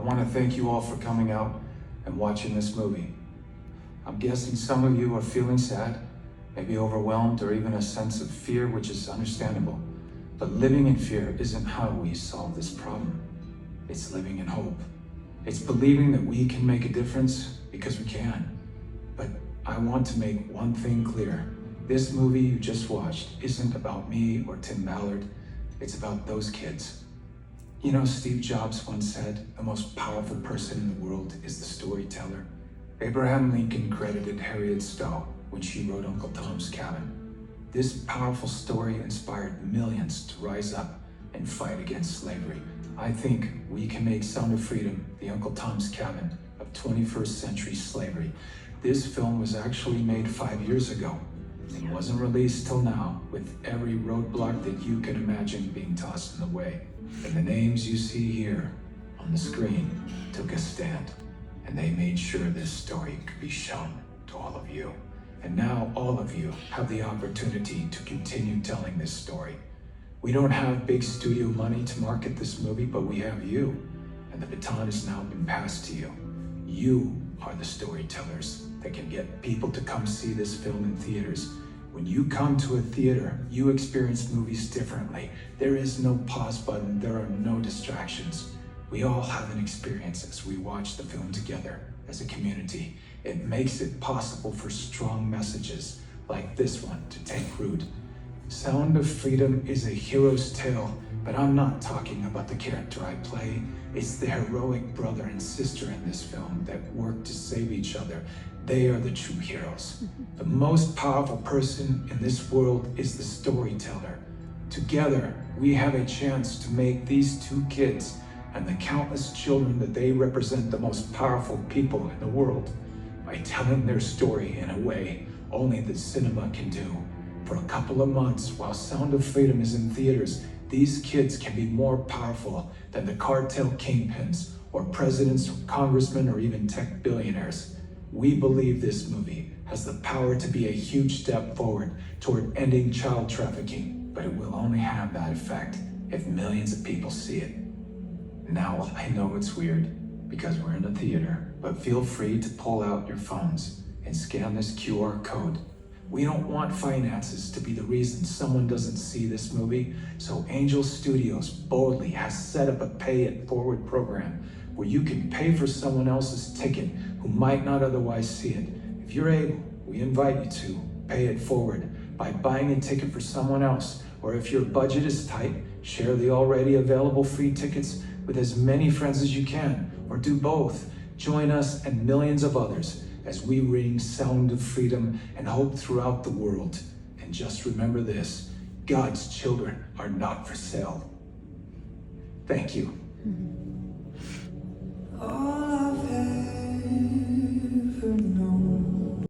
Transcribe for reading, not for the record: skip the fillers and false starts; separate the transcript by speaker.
Speaker 1: want to thank you all for coming out and watching this movie. I'm guessing some of you are feeling sad, maybe overwhelmed, or even a sense of fear, which is understandable. But living in fear isn't how we solve this problem. It's living in hope. It's believing that we can make a difference because we can. But I want to make one thing clear. This movie you just watched isn't about me or Tim Ballard. It's about those kids. You know, Steve Jobs once said, the most powerful person in the world is the storyteller. Abraham Lincoln credited Harriet Stowe when she wrote Uncle Tom's Cabin. This powerful story inspired millions to rise up and fight against slavery. I think we can make Sound of Freedom the Uncle Tom's Cabin of 21st century slavery. This film was actually made 5 years ago. It wasn't released till now, with every roadblock that you can imagine being tossed in the way. And the names you see here on the screen took a stand, and they made sure this story could be shown to all of you. And now all of you have the opportunity to continue telling this story. We don't have big studio money to market this movie, but we have you, and the baton has now been passed to you. You are the storytellers that can get people to come see this film in theaters. When you come to a theater, you experience movies differently. There is no pause button, there are no distractions. We all have an experience as we watch the film together as a community. It makes it possible for strong messages like this one to take root. Sound of Freedom is a hero's tale, but I'm not talking about the character I play. It's the heroic brother and sister in this film that work to save each other. They are the true heroes. The most powerful person in this world is the storyteller. Together, we have a chance to make these two kids and the countless children that they represent the most powerful people in the world by telling their story in a way only the cinema can do. For a couple of months, while Sound of Freedom is in theaters, these kids can be more powerful than the cartel kingpins or presidents, congressmen, or even tech billionaires. We believe this movie has the power to be a huge step forward toward ending child trafficking, but it will only have that effect if millions of people see it. Now, I know it's weird because we're in a theater, but feel free to pull out your phones and scan this QR code. We don't want finances to be the reason someone doesn't see this movie, so Angel Studios boldly has set up a pay it forward program where you can pay for someone else's ticket who might not otherwise see it. If you're able, we invite you to pay it forward by buying a ticket for someone else, or if your budget is tight, share the already available free tickets with as many friends as you can, or do both. Join us and millions of others as we ring Sound of Freedom and hope throughout the world. And just remember this, God's children are not for sale. Thank you.
Speaker 2: All I've ever known.